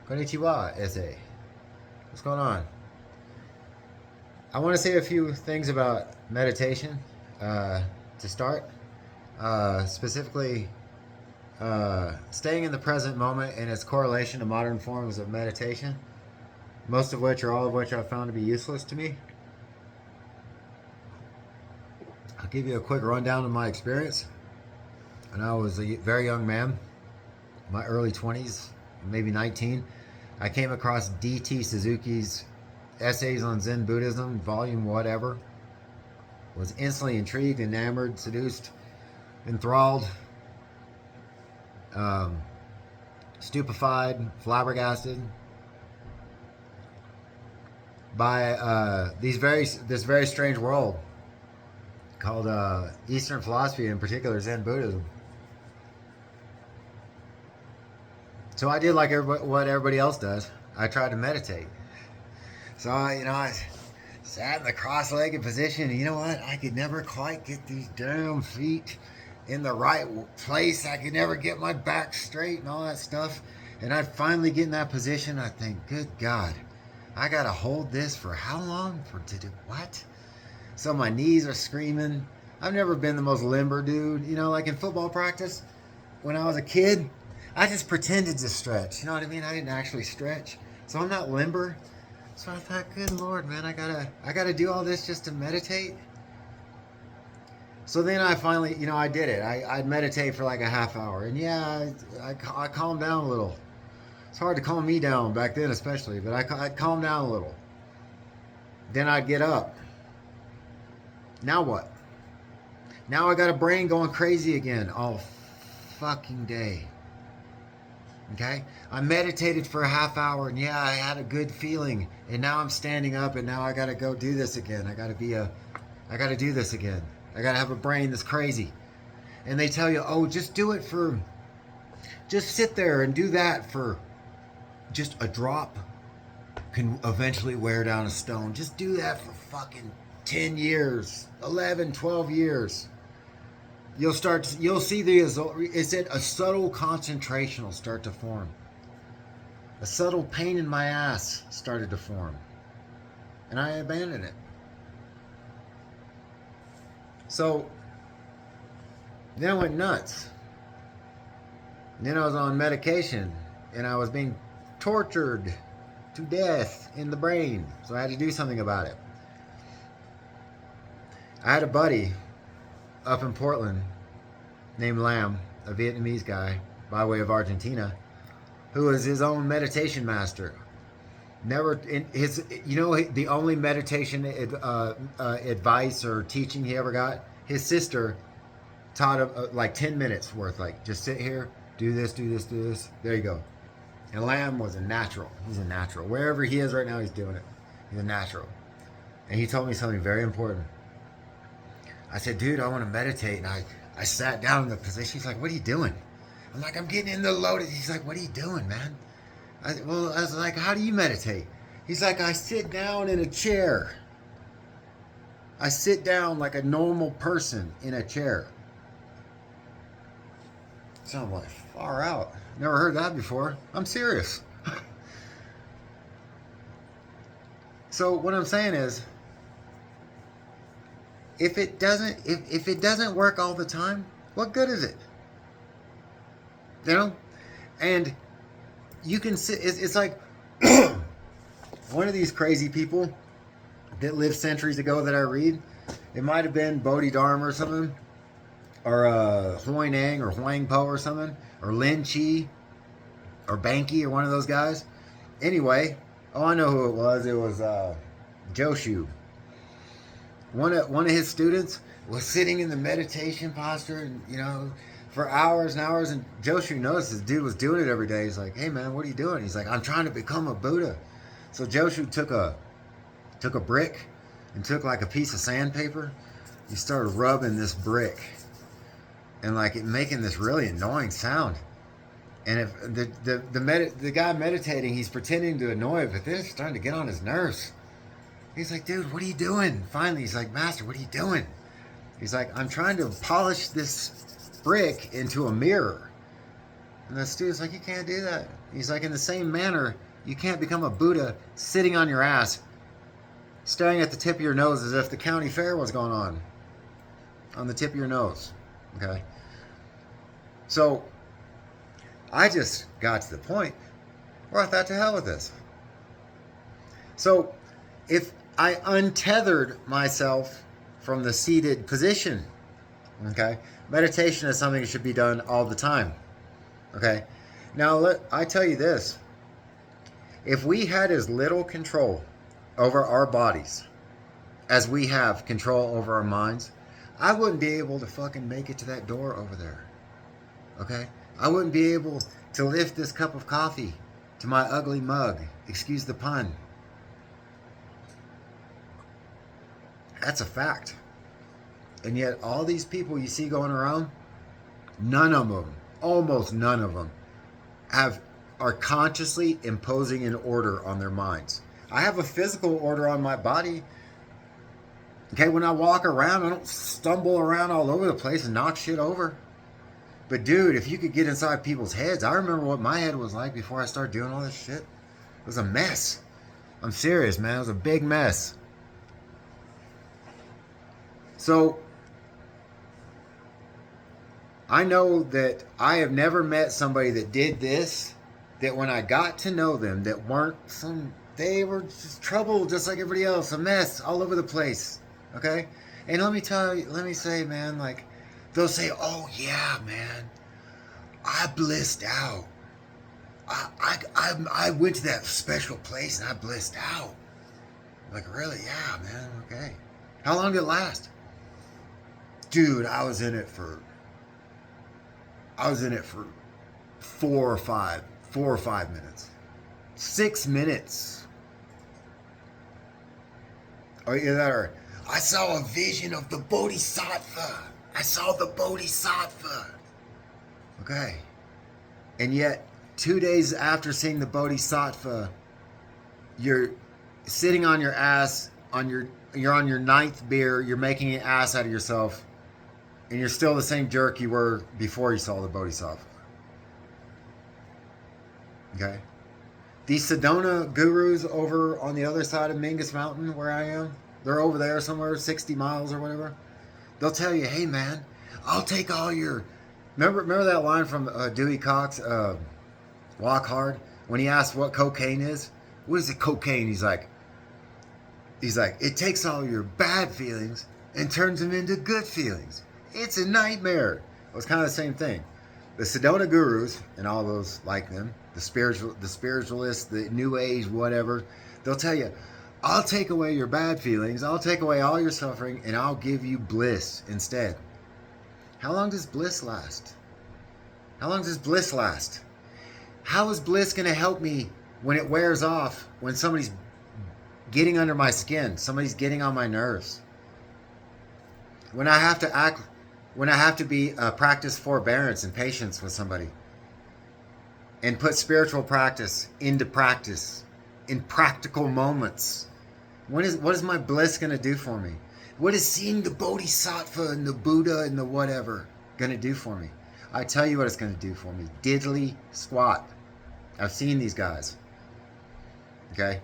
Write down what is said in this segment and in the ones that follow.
Konnichiwa, essay. What's going on? I want to say a few things about meditation to start. Specifically, staying in the present moment and its correlation to modern forms of meditation, most of which or all of which I've found to be useless to me. I'll give you a quick rundown of my experience. When I was a very young man, my early 20s, maybe 19, I came across D.T. Suzuki's Essays on Zen Buddhism, volume whatever. Was instantly intrigued, enamored, seduced, enthralled, um, stupefied, flabbergasted by this very strange world called Eastern philosophy, in particular Zen Buddhism. So I did like what everybody else does. I tried to meditate. So I sat in the cross-legged position, and you know what? I could never quite get these damn feet in the right place. I could never get my back straight and all that stuff. And I'd finally get in that position. I think, good God, I gotta hold this for how long? To do what? So my knees are screaming. I've never been the most limber dude. Like in football practice, when I was a kid, I just pretended to stretch. You know what I mean? I didn't actually stretch. So I'm not limber. So I thought, good Lord, man, I gotta do all this just to meditate. So then I finally, I did it. I'd meditate for like a half hour, and yeah, I calmed down a little. It's hard to calm me down back then, especially, but I'd calm down a little. Then I'd get up. Now what? Now I got a brain going crazy again all fucking day. Okay? I meditated for a half hour, and yeah, I had a good feeling, and now I'm standing up, and now I gotta go do this again. I gotta do this again. I gotta have a brain that's crazy. And they tell you, oh, just sit there and do that for just a drop can eventually wear down a stone. Just do that for fucking 10 years, 11, 12 years. You'll see the result. It's a subtle concentration will start to form. A subtle pain in my ass started to form. And I abandoned it. So then I went nuts. And then I was on medication, and I was being tortured to death in the brain. So I had to do something about it. I had a buddy up in Portland named Lam, a Vietnamese guy by way of Argentina, who was his own meditation master. Never in his, the only meditation advice or teaching he ever got, his sister taught him like 10 minutes worth, like just sit here, do this, do this, do this. There you go. And Lam was a natural. He's a natural. Wherever he is right now, he's doing it. He's a natural. And he told me something very important. I said, dude, I want to meditate. And I sat down in the position. He's like, what are you doing? I'm like, I'm getting in the lotus. He's like, what are you doing, man? I was like, how do you meditate? He's like, I sit down in a chair. I sit down like a normal person in a chair. So I'm like, far out. Never heard that before. I'm serious. So what I'm saying is, if it doesn't work all the time, what good is it? And you can sit. It's like one of these crazy people that lived centuries ago that I read. It might have been Bodhidharma or something, or Huang Nang or Huang Po or something, or Lin Chi or Banky or one of those guys. Anyway, I know who it was. It was Joshu. One of his students was sitting in the meditation posture, and for hours and hours. And Joshu noticed this dude was doing it every day. He's like, "Hey man, what are you doing?" He's like, "I'm trying to become a Buddha." So Joshu took a brick and took like a piece of sandpaper. He started rubbing this brick, and like it making this really annoying sound. And if the guy meditating, he's pretending to annoy it, but then it's starting to get on his nerves. He's like, dude, what are you doing? Finally, he's like, master, what are you doing? He's like, I'm trying to polish this brick into a mirror. And the student's like, you can't do that. He's like, in the same manner, you can't become a Buddha sitting on your ass, staring at the tip of your nose as if the county fair was going on the tip of your nose. Okay? So, I just got to the point where I thought, to hell with this. So, if I untethered myself from the seated position, okay, meditation is something that should be done all the time. Okay? Now, I tell you this. If we had as little control over our bodies as we have control over our minds, I wouldn't be able to fucking make it to that door over there. Okay? I wouldn't be able to lift this cup of coffee to my ugly mug. Excuse the pun. That's a fact. And yet all these people you see going around, none of them, almost none of them, are consciously imposing an order on their minds. I have a physical order on my body. Okay, when I walk around, I don't stumble around all over the place and knock shit over. But dude, if you could get inside people's heads, I remember what my head was like before I started doing all this shit. It was a mess. I'm serious, man. It was a big mess. So, I know that I have never met somebody that did this, that when I got to know them, that weren't they were just trouble just like everybody else, a mess all over the place, okay? And let me say, man, like, they'll say, oh yeah, man, I blissed out. I went to that special place and I blissed out. Like, really? Yeah, man, okay. How long did it last? Dude, I was in it for 4 or 5 minutes. 6 minutes. Oh, either that or I saw a vision of the Bodhisattva. I saw the Bodhisattva. Okay. And yet, 2 days after seeing the Bodhisattva, you're sitting on your ass, you're on your 9th beer, you're making an ass out of yourself, and you're still the same jerk you were before you saw the Bodhisattva. Okay? These Sedona gurus over on the other side of Mingus Mountain where I am, they're over there somewhere 60 miles or whatever. They'll tell you, hey man, I'll take all your... Remember that line from Dewey Cox, Walk Hard? When he asked what cocaine is? What is it, cocaine? He's like, it takes all your bad feelings and turns them into good feelings. It's a nightmare. It was kind of the same thing. The Sedona gurus and all those like them, the spiritualists, the New Age, whatever, they'll tell you, I'll take away your bad feelings, I'll take away all your suffering, and I'll give you bliss instead. How long does bliss last? How long does bliss last? How is bliss going to help me when it wears off, when somebody's getting under my skin, somebody's getting on my nerves? When I have to practice forbearance and patience with somebody and put spiritual practice into practice in practical moments. What is my bliss going to do for me? What is seeing the Bodhisattva and the Buddha and the whatever going to do for me? I tell you what it's going to do for me. Diddly squat. I've seen these guys. Okay?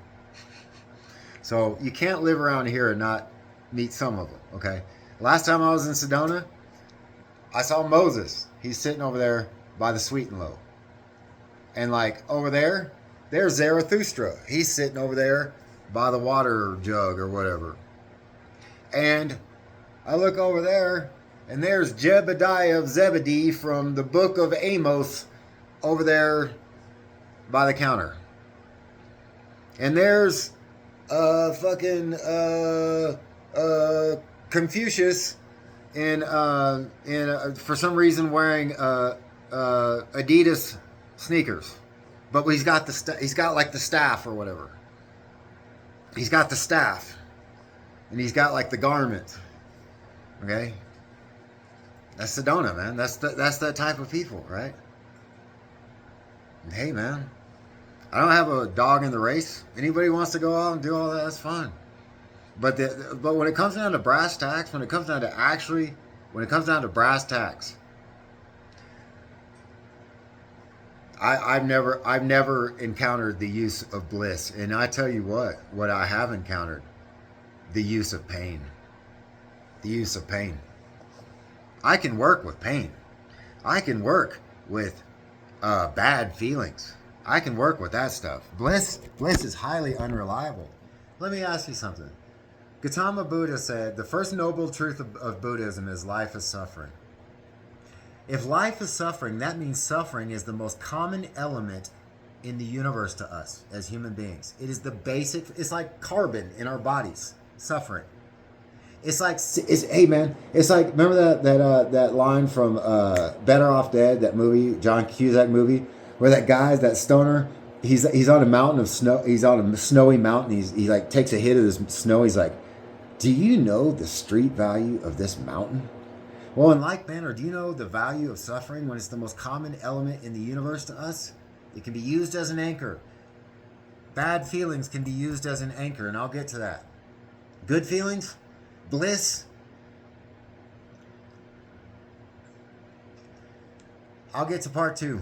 So you can't live around here and not meet some of them. Okay? Last time I was in Sedona, I saw Moses. He's sitting over there by the Sweet and Low. And like over there's Zarathustra. He's sitting over there by the water jug or whatever. And I look over there, and there's Jebediah of Zebedee from the book of Amos over there by the counter. And there's Confucius in for some reason wearing Adidas sneakers, but he's got like the staff or whatever. He's got the staff, and he's got like the garment. Okay, that's Sedona, man. That's that type of people, right? And hey, man, I don't have a dog in the race. Anybody wants to go out and do all that, that's fine. But when it comes down to brass tacks, when it comes down to brass tacks, I've never encountered the use of bliss, and I tell you what I have encountered, the use of pain. The use of pain. I can work with pain. I can work with bad feelings. I can work with that stuff. Bliss is highly unreliable. Let me ask you something. Gautama Buddha said the first noble truth of Buddhism is life is suffering. If life is suffering, that means suffering is the most common element in the universe to us as human beings. It is the basic, it's like carbon in our bodies, suffering. It's like, hey man, it's like, remember that line from Better Off Dead, that movie, John Cusack movie, where that guy, that stoner, he's on a mountain of snow, he's on a snowy mountain, he like takes a hit of this snow, he's like, do you know the street value of this mountain? Well, in like manner, do you know the value of suffering when it's the most common element in the universe to us? It can be used as an anchor. Bad feelings can be used as an anchor, and I'll get to that. Good feelings, bliss. I'll get to part 2.